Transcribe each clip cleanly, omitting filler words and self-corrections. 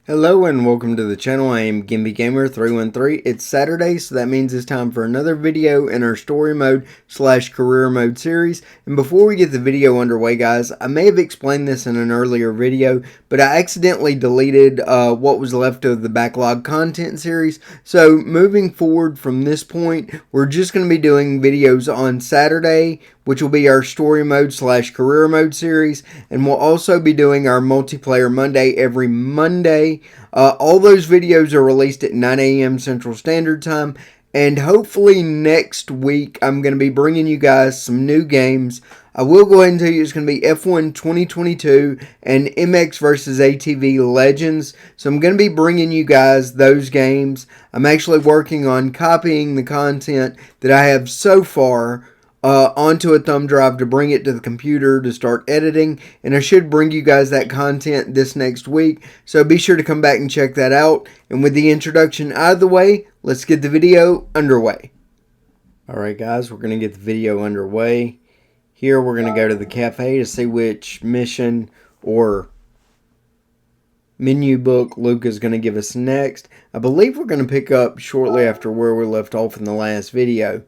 Hello and welcome to the channel. I am Gimpy Gamer 313. It's Saturday, so that means it's time for another video in our story mode / career mode series. And before we get the video underway, guys, I may have explained this in an earlier video, but I accidentally deleted what was left of the backlog content series. So moving forward from this point, we're just going to be doing videos on Saturday, which will be our story mode / career mode series, and we'll also be doing our multiplayer Monday every Monday. All those videos are released at 9 a.m. Central Standard Time, and hopefully next week I'm going to be bringing you guys some new games. I will go ahead and tell you it's going to be F1 2022 and MX vs ATV Legends. So I'm going to be bringing you guys those games. I'm actually working on copying the content that I have so far onto a thumb drive to bring it to the computer to start editing, and I should bring you guys that content this next week, so be sure to come back and check that out. And with the introduction out of the way, let's get the video underway. Alright guys, we're going to get the video underway. Here we're going to go to the cafe to see which mission or menu book Luke is going to give us next. I believe we're going to pick up shortly after where we left off in the last video.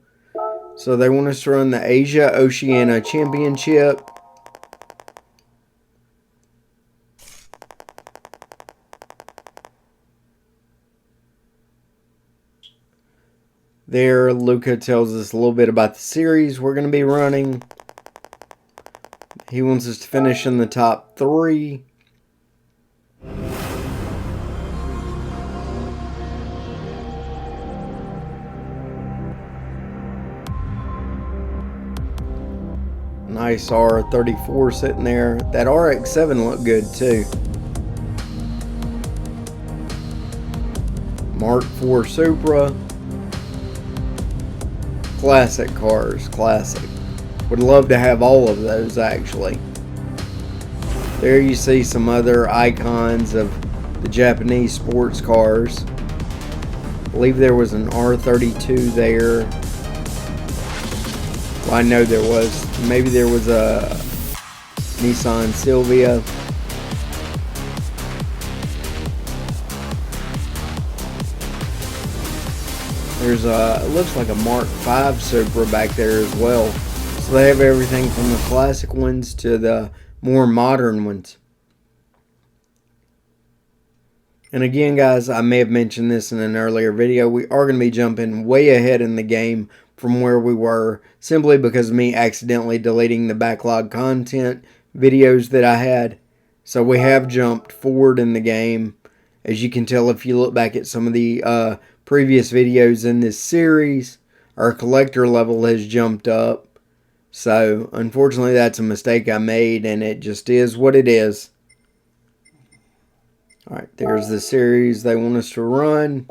So they want us to run the Asia Oceania Championship. There, Luca tells us a little bit about the series we're going to be running. He wants us to finish in the top 3. Nice R34 sitting there. That RX-7 looked good too. Mark IV Supra. Classic cars, classic. Would love to have all of those actually. There you see some other icons of the Japanese sports cars. I believe there was an R32 there. Well, I know there was. Maybe there was a Nissan Silvia. There's a, it looks like a Mark V Supra back there as well. So they have everything from the classic ones to the more modern ones. And again, guys, I may have mentioned this in an earlier video. We are going to be jumping way ahead in the game from where we were, simply because of me accidentally deleting the backlog content videos that I had. So we have jumped forward in the game. As you can tell if you look back at some of the previous videos in this series, our collector level has jumped up. So unfortunately that's a mistake I made, and it just is what it is. Alright, there's the series they want us to run.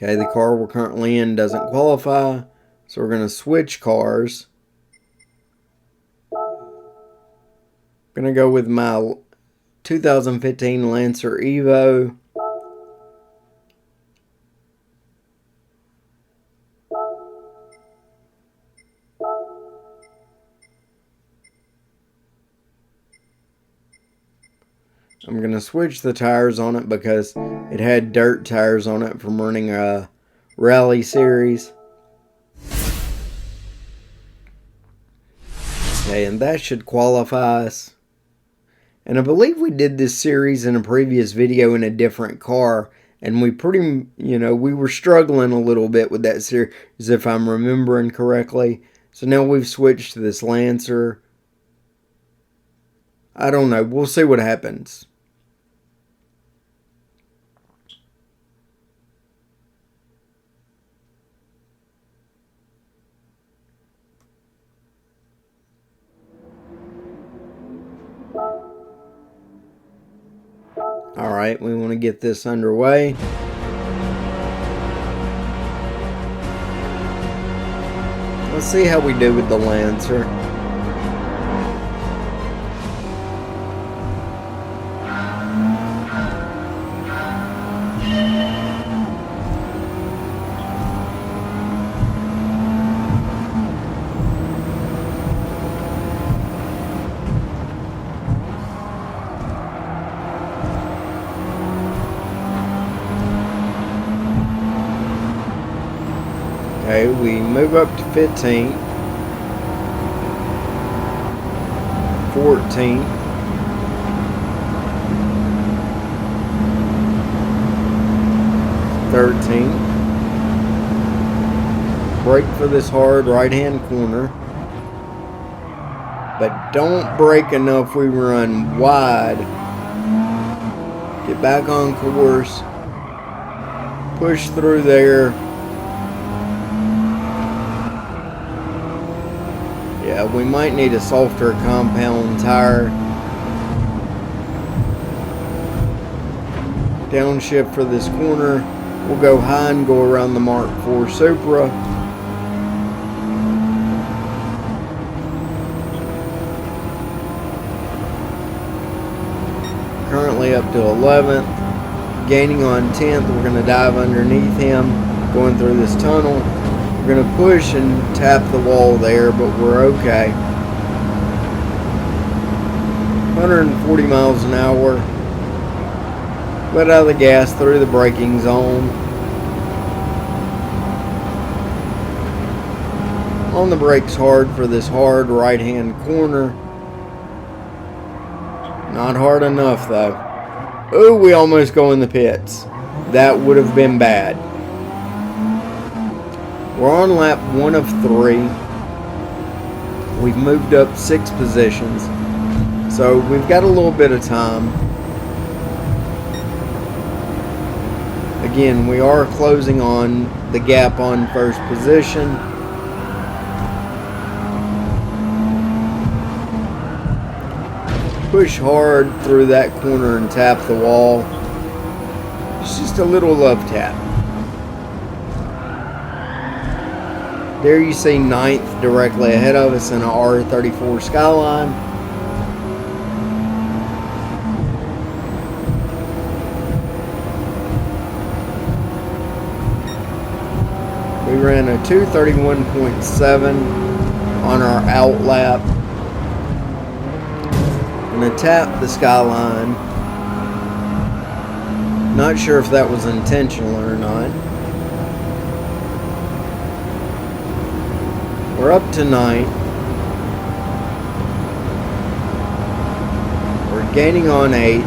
Okay, the car we're currently in doesn't qualify, so we're going to switch cars. I'm going to go with my 2015 Lancer Evo. I'm going to switch the tires on it because it had dirt tires on it from running a rally series. Okay, and that should qualify us. And I believe we did this series in a previous video in a different car, and we we were struggling a little bit with that series if I'm remembering correctly. So now we've switched to this Lancer. I don't know, we'll see what happens. Alright, we want to get this underway. Let's see how we do with the Lancer. Okay, we move up to 15, 14, 13. Brake for this hard right-hand corner. But don't brake enough we run wide. Get back on course. Push through there. Yeah, we might need a softer compound tire. Downshift for this corner. We'll go high and go around the Mark IV Supra. Currently up to 11th. Gaining on 10th. We're going to dive underneath him. Going through this tunnel. We're going to push and tap the wall there, but we're okay. 140 miles an hour. Let out the gas through the braking zone. On the brakes hard for this hard right hand corner. Not hard enough though. Oh, we almost go in the pits. That would have been bad. We're on lap 1 of 3. We've moved up 6 positions. So we've got a little bit of time. Again, we are closing on the gap on first position. Push hard through that corner and tap the wall. It's just a little love tap. There you see 9th directly ahead of us in a R34 Skyline. We ran a 2:31.7 on our out lap. Gonna tap the Skyline. Not sure if that was intentional or not. We're up to 9th. We're gaining on 8th.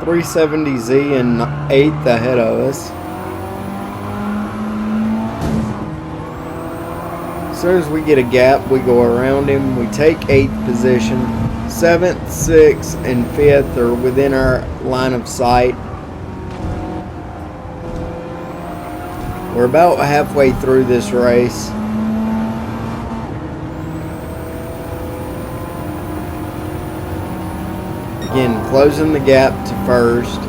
.370Z and 8th ahead of us. As soon as we get a gap, we go around him. We take 8th position. 7th, 6th, and 5th are within our line of sight. We're about halfway through this race. Again, closing the gap to first.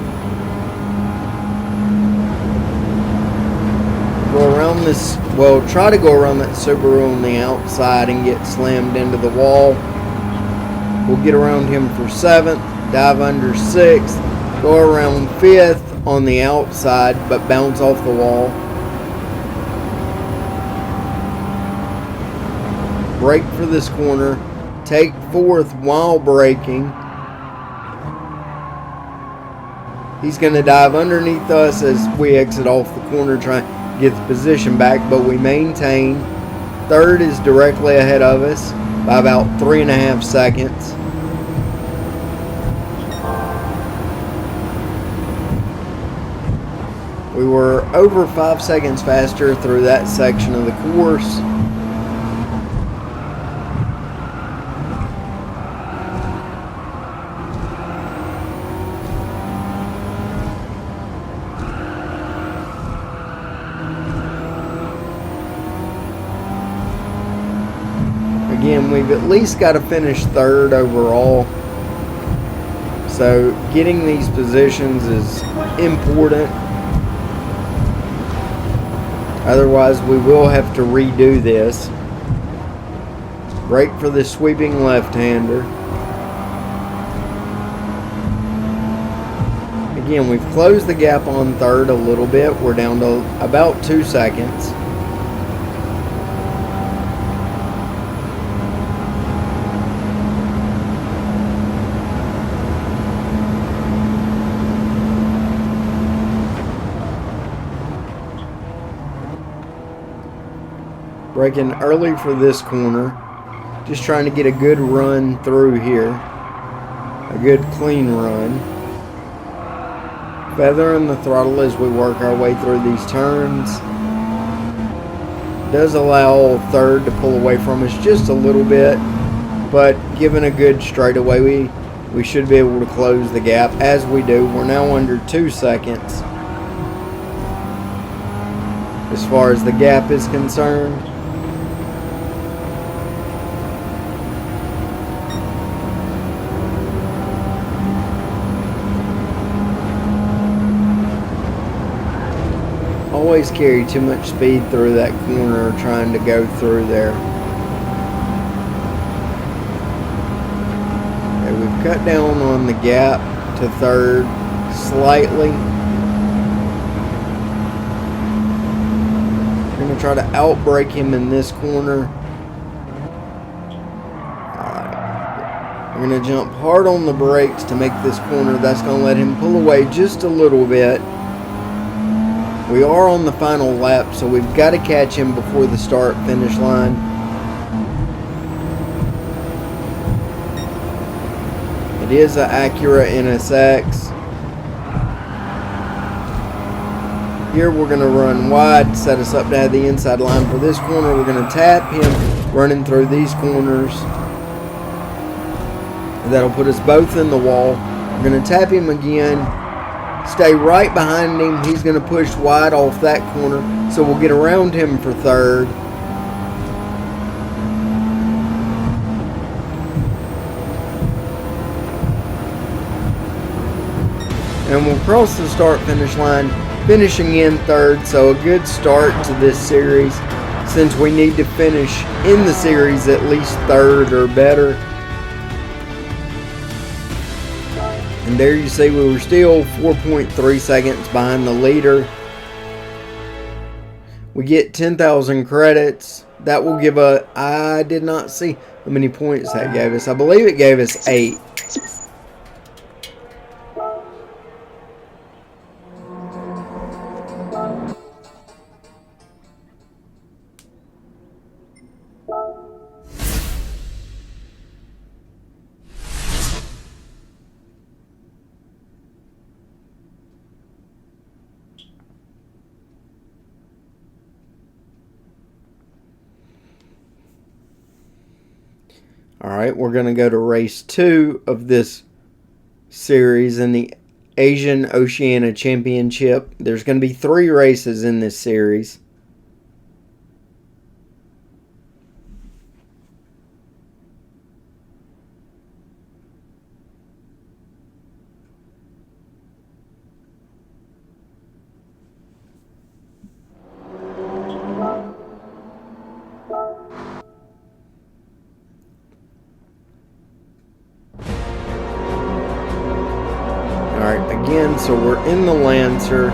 Go around this, well, try to go around that Subaru on the outside and get slammed into the wall. We'll get around him for 7th, dive under 6th, go around 5th on the outside, but bounce off the wall. Brake for this corner, take 4th while braking. He's going to dive underneath us as we exit off the corner trying to get the position back, but we maintain. 3rd is directly ahead of us by about 3.5 seconds. We were over 5 seconds faster through that section of the course. Again, we've at least got to finish 3rd overall. So getting these positions is important. Otherwise, we will have to redo this. Brake for the sweeping left-hander. Again, we've closed the gap on 3rd a little bit. We're down to about 2 seconds. Braking early for this corner. Just trying to get a good run through here. A good clean run. Feathering the throttle as we work our way through these turns. Does allow third to pull away from us just a little bit, but given a good straightaway, we should be able to close the gap as we do. We're now under 2 seconds as far as the gap is concerned. Always carry too much speed through that corner trying to go through there. Okay, we've cut down on the gap to third slightly. We're going to try to outbrake him in this corner. Alright. We're going to jump hard on the brakes to make this corner. That's going to let him pull away just a little bit. We are on the final lap, so we've got to catch him before the start-finish line. It is an Acura NSX. Here we're going to run wide, set us up to have the inside line for this corner. We're going to tap him running through these corners. That'll put us both in the wall. We're going to tap him again. Stay right behind him. He's going to push wide off that corner, so we'll get around him for third. And we'll cross the start-finish line, finishing in third, so a good start to this series, since we need to finish in the series at least third or better. And there you see we were still 4.3 seconds behind the leader. We get 10,000 credits. That will give a... I did not see how many points that gave us. I believe it gave us 8. Alright, we're going to go to race 2 of this series in the Asian Oceania Championship. There's going to be 3 races in this series. Alright, again, so we're in the Lancer.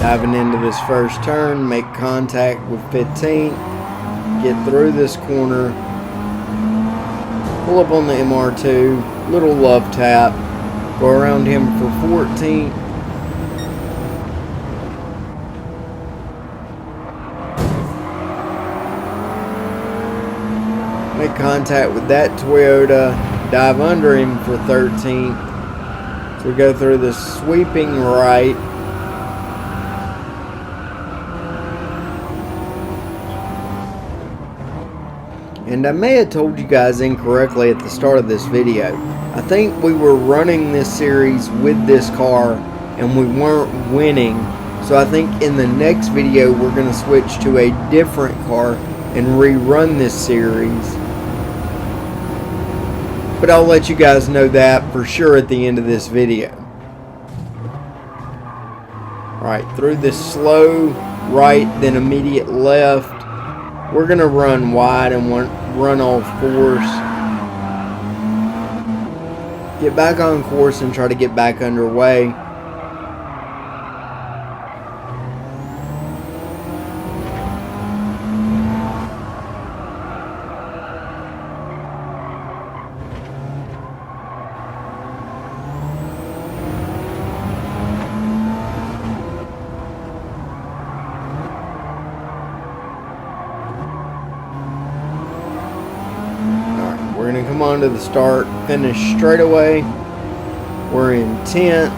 Diving into this first turn, make contact with 15, get through this corner, pull up on the MR2, little love tap, go around him for 14. Make contact with that Toyota, dive under him for 13. So we go through the sweeping right. And I may have told you guys incorrectly at the start of this video. I think we were running this series with this car and we weren't winning. So I think in the next video we're going to switch to a different car and rerun this series. But I'll let you guys know that for sure at the end of this video. Alright, through this slow right, then immediate left. We're going to run wide and run off course. Get back on course and try to get back underway. onto the start finish straightaway. We're in 10th.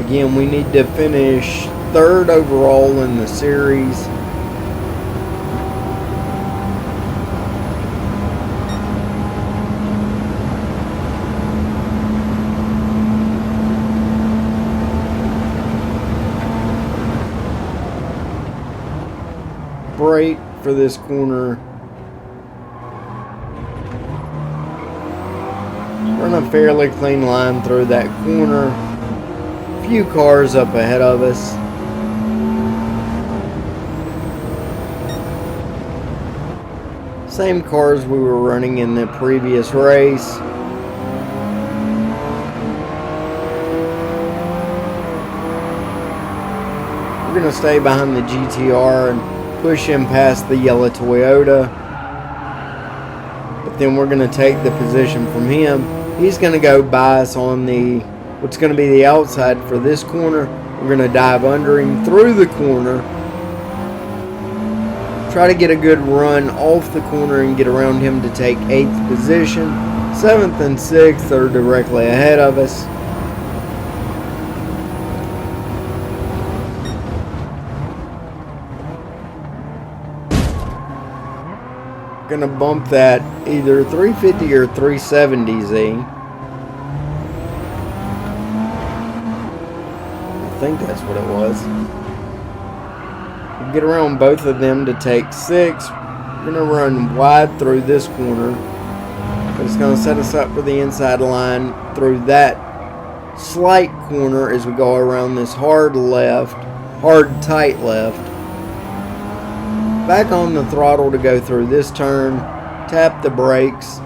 Again, we need to finish 3rd overall in the series. Brake for this corner. Run a fairly clean line through that corner. Few cars up ahead of us. Same cars we were running in the previous race. We're going to stay behind the GTR and push him past the yellow Toyota. But then we're going to take the position from him. He's going to go by us on what's going to be the outside for this corner. We're going to dive under him through the corner. Try to get a good run off the corner and get around him to take 8th position. 7th and 6th are directly ahead of us. Gonna bump that either 350 or 370Z. I think that's what it was. We'll get around both of them to take 6th. We're gonna run wide through this corner, but it's gonna set us up for the inside line through that slight corner as we go around this hard tight left. Back on the throttle to go through this turn. Tap the brakes.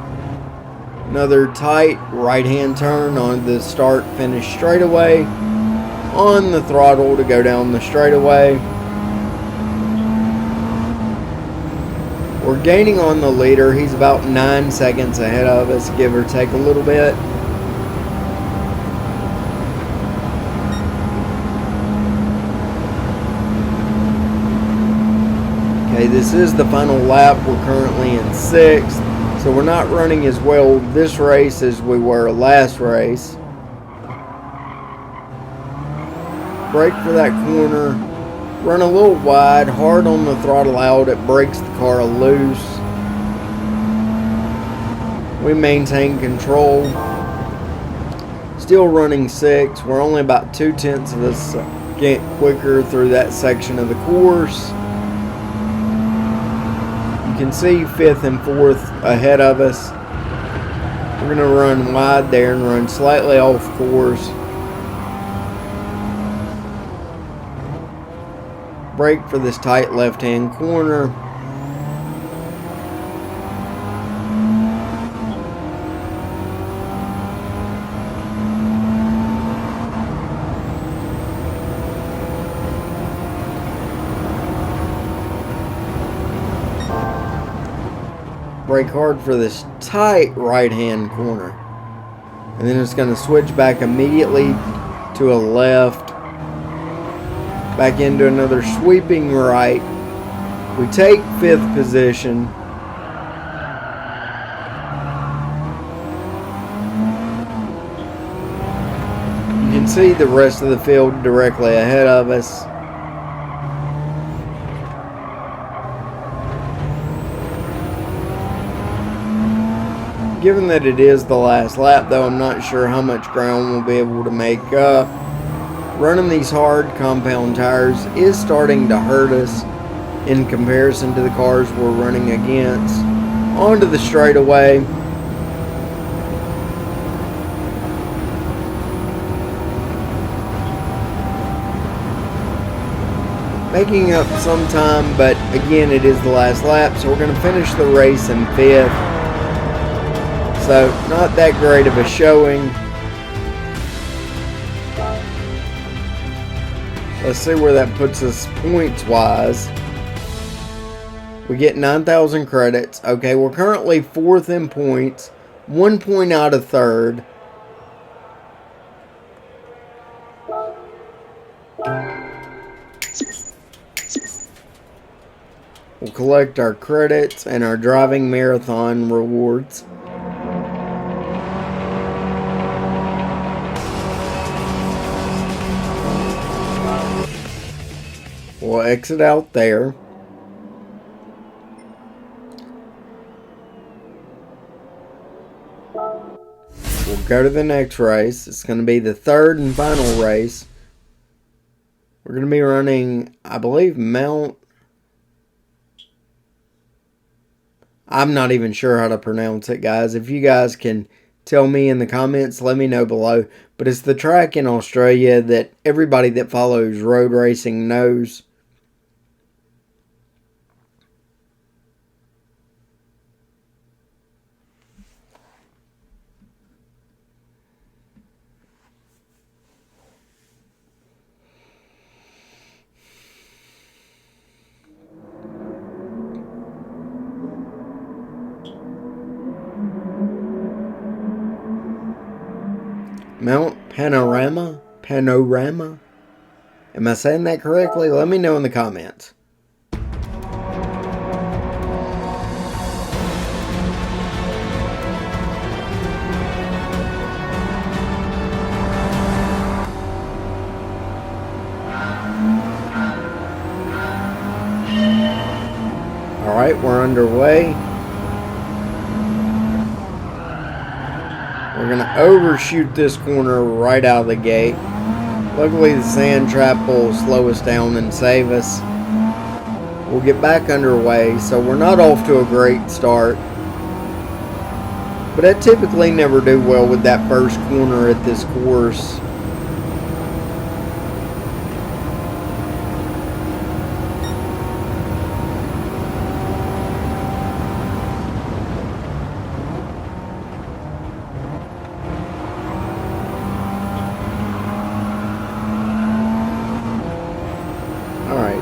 Another tight right hand turn on the start finish straightaway. On the throttle to go down the straightaway. We're gaining on the leader. He's about 9 seconds ahead of us, give or take a little bit. Okay, this is the final lap. We're currently in 6th, so we're not running as well this race as we were last race. Brake for that corner. Run a little wide, hard on the throttle out. It breaks the car loose. We maintain control. Still running 6th. We're only about 2/10 of a second quicker through that section of the course. You can see 5th and 4th ahead of us. We're going to run wide there and run slightly off course. Brake for this tight left-hand corner. Brake hard for this tight right-hand corner. And then it's going to switch back immediately to a left. Back into another sweeping right. We take 5th position. You can see the rest of the field directly ahead of us. Given that it is the last lap, though, I'm not sure how much ground we'll be able to make up. Running these hard compound tires is starting to hurt us in comparison to the cars we're running against. Onto the straightaway. Making up some time, but again, it is the last lap, so we're going to finish the race in 5th. So, not that great of a showing. Let's see where that puts us points-wise. We get 9,000 credits. Okay, we're currently 4th in points. 1 point out of 3rd. We'll collect our credits and our driving marathon rewards. We'll exit out there. We'll go to the next race. It's going to be the third and final race. We're going to be running, I believe, I'm not even sure how to pronounce it, guys. If you guys can tell me in the comments, let me know below. But it's the track in Australia that everybody that follows road racing knows. Mount Panorama? Panorama? Am I saying that correctly? Let me know in the comments. Alright, we're underway. We're going to overshoot this corner right out of the gate. Luckily, the sand trap will slow us down and save us. We'll get back underway, so we're not off to a great start. But I typically never do well with that first corner at this course.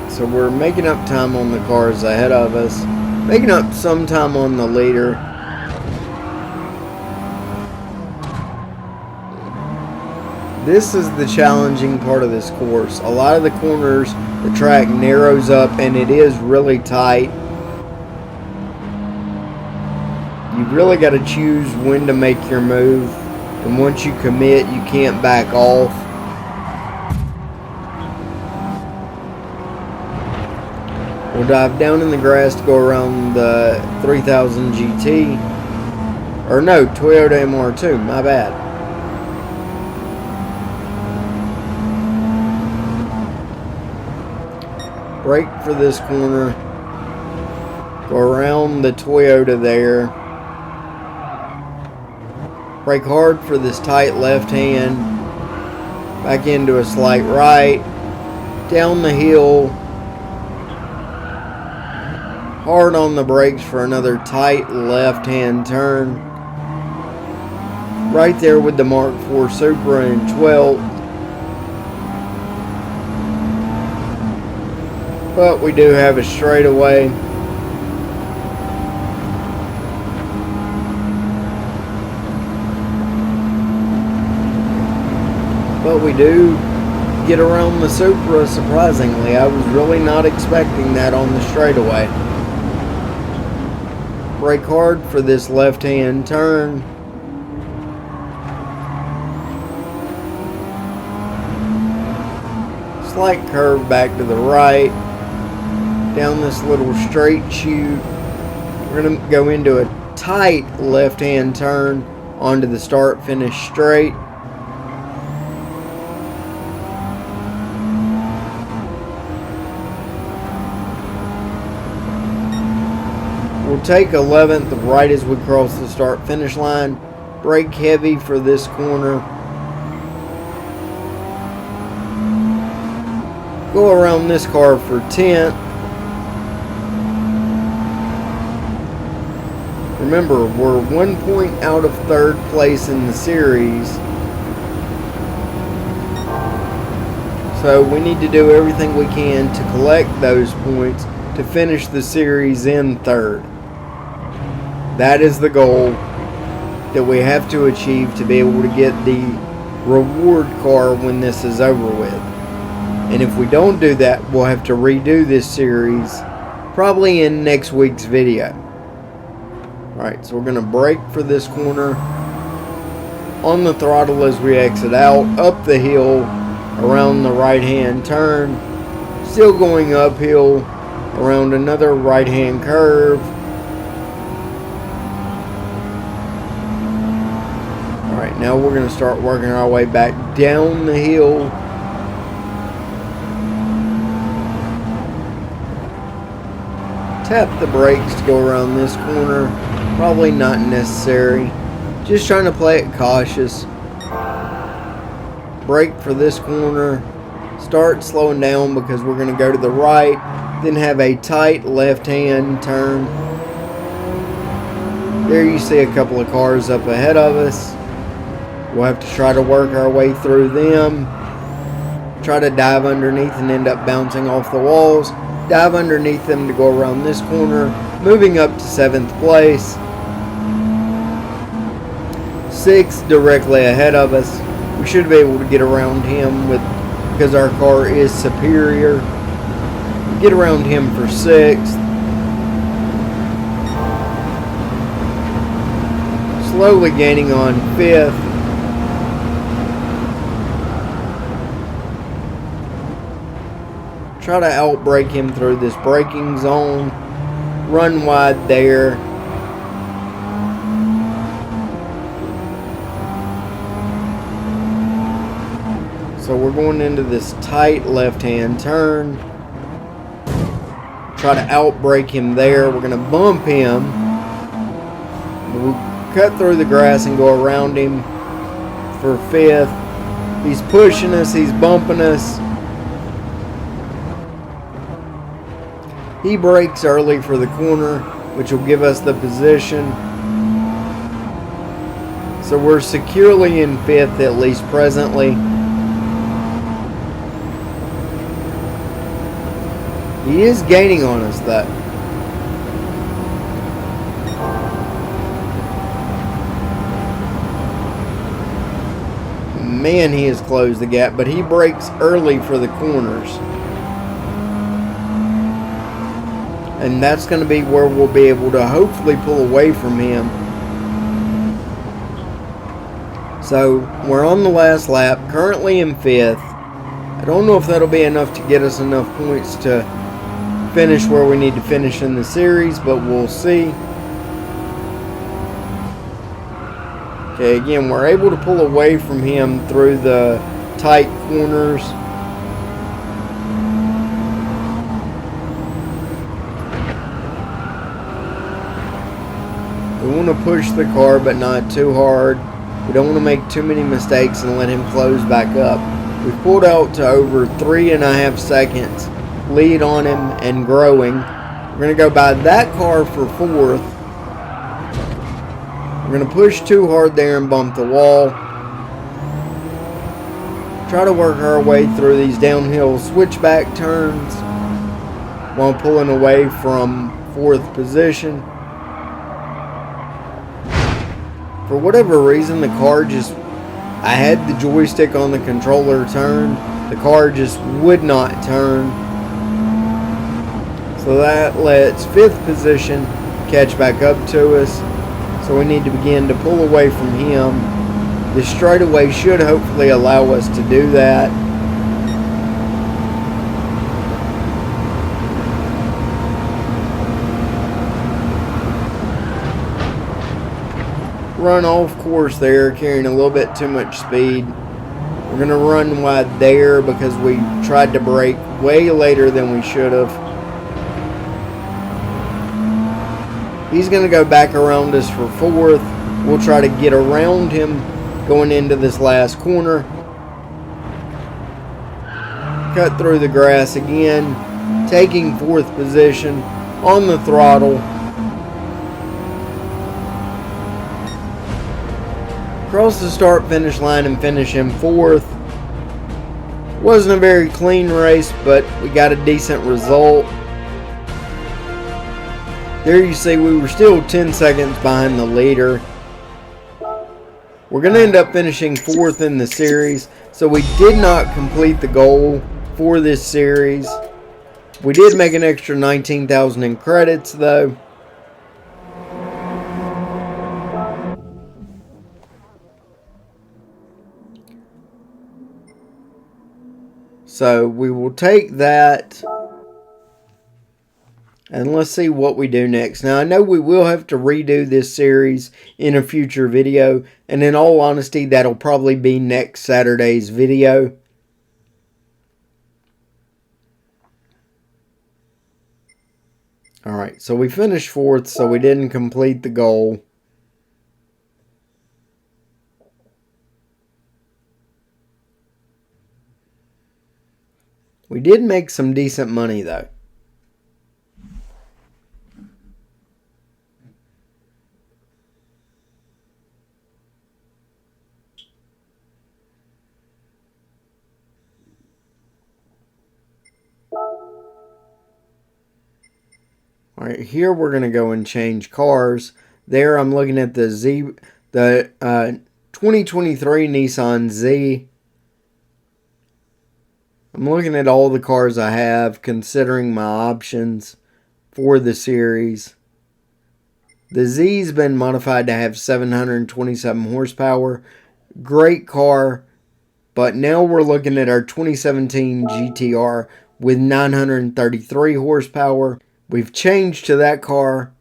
So we're making up time on the cars ahead of us, making up some time on the leader. This is the challenging part of this course. A lot of the corners, the track narrows up and it is really tight. You really got to choose when to make your move, and once you commit, you can't back off. We'll dive down in the grass to go around the 3000 GT. Or no, Toyota MR2, my bad. Brake for this corner. Go around the Toyota there. Brake hard for this tight left hand. Back into a slight right. Down the hill. Hard on the brakes for another tight left-hand turn. Right there with the Mark IV Supra in 12th. But we do have a straightaway. But we do get around the Supra, surprisingly. I was really not expecting that on the straightaway. Brake hard for this left-hand turn. Slight curve back to the right. Down this little straight chute. We're going to go into a tight left-hand turn onto the start-finish straight. We'll take 11th right as we cross the start finish line. Brake heavy for this corner. Go around this car for 10th. Remember, we're 1 point out of third place in the series. So we need to do everything we can to collect those points to finish the series in third. That is the goal that we have to achieve to be able to get the reward car when this is over with. And if we don't do that, we'll have to redo this series probably in next week's video. Alright, so we're going to brake for this corner, on the throttle as we exit out, up the hill, around the right hand turn, still going uphill, around another right hand curve. Alright, now we're going to start working our way back down the hill. Tap the brakes to go around this corner. Probably not necessary. Just trying to play it cautious. Brake for this corner. Start slowing down because we're going to go to the right. Then have a tight left-hand turn. There you see a couple of cars up ahead of us. We'll have to try to work our way through them. Try to dive underneath and end up bouncing off the walls. Dive underneath them to go around this corner. Moving up to 7th place. 6 directly ahead of us. We should be able to get around him because our car is superior. Get around him for 6th. Slowly gaining on 5th. Try to outbrake him through this braking zone. Run wide there. So we're going into this tight left-hand turn. Try to outbrake him there. We're going to bump him. We'll cut through the grass and go around him for 5th. He's pushing us. He's bumping us. He brakes early for the corner, which will give us the position. So we're securely in 5th, at least presently. He is gaining on us, though. Man, he has closed the gap, but he brakes early for the corners. And that's going to be where we'll be able to hopefully pull away from him. So, we're on the last lap, currently in 5th. I don't know if that'll be enough to get us enough points to finish where we need to finish in the series, but we'll see. Okay, again, we're able to pull away from him through the tight corners. We want to push the car, but not too hard. We don't want to make too many mistakes and let him close back up. We've pulled out to over 3.5 seconds. Lead on him and growing. We're going to go by that car for 4th. We're going to push too hard there and bump the wall. Try to work our way through these downhill switchback turns while pulling away from 4th position. For whatever reason, the car I had the joystick on the controller turned. The car just would not turn. So that lets 5th position catch back up to us. So we need to begin to pull away from him. This straightaway should hopefully allow us to do that. Run off course there, carrying a little bit too much speed. We're going to run wide there because we tried to brake way later than we should have. He's going to go back around us for 4th. We'll try to get around him going into this last corner. Cut through the grass again, taking 4th position on the throttle. Cross the start finish line and finish in 4th. Wasn't a very clean race, but we got a decent result. There you see we were still 10 seconds behind the leader. We're going to end up finishing 4th in the series, so we did not complete the goal for this series. We did make an extra 19,000 in credits though. So we will take that. And let's see what we do next. Now, I know we will have to redo this series in a future video. And in all honesty, that'll probably be next Saturday's video. Alright, so we finished 4th, so we didn't complete the goal. We did make some decent money, though. Alright, here we're going to go and change cars. There I'm looking at the 2023 Nissan Z. I'm looking at all the cars I have, considering my options for the series. The Z's been modified to have 727 horsepower. Great car. But now we're looking at our 2017 GTR with 933 horsepower. We've changed to that car.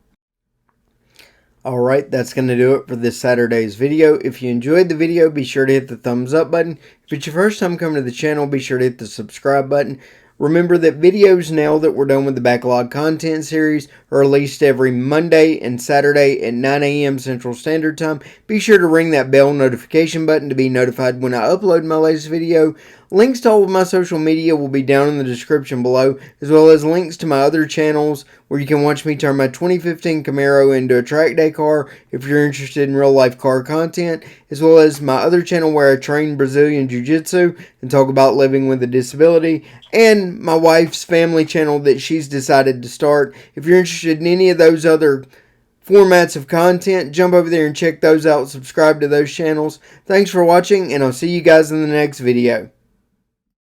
Alright, that's going to do it for this Saturday's video. If you enjoyed the video, be sure to hit the thumbs up button. If it's your first time coming to the channel, be sure to hit the subscribe button. Remember that videos now that we're done with the backlog content series are released every Monday and Saturday at 9 a.m. Central Standard Time. Be sure to ring that bell notification button to be notified when I upload my latest video. Links to all of my social media will be down in the description below, as well as links to my other channels where you can watch me turn my 2015 Camaro into a track day car if you're interested in real life car content, as well as my other channel where I train Brazilian Jiu-Jitsu and talk about living with a disability, and my wife's family channel that she's decided to start. If you're interested in any of those other formats of content, jump over there and check those out. Subscribe to those channels. Thanks for watching, and I'll see you guys in the next video.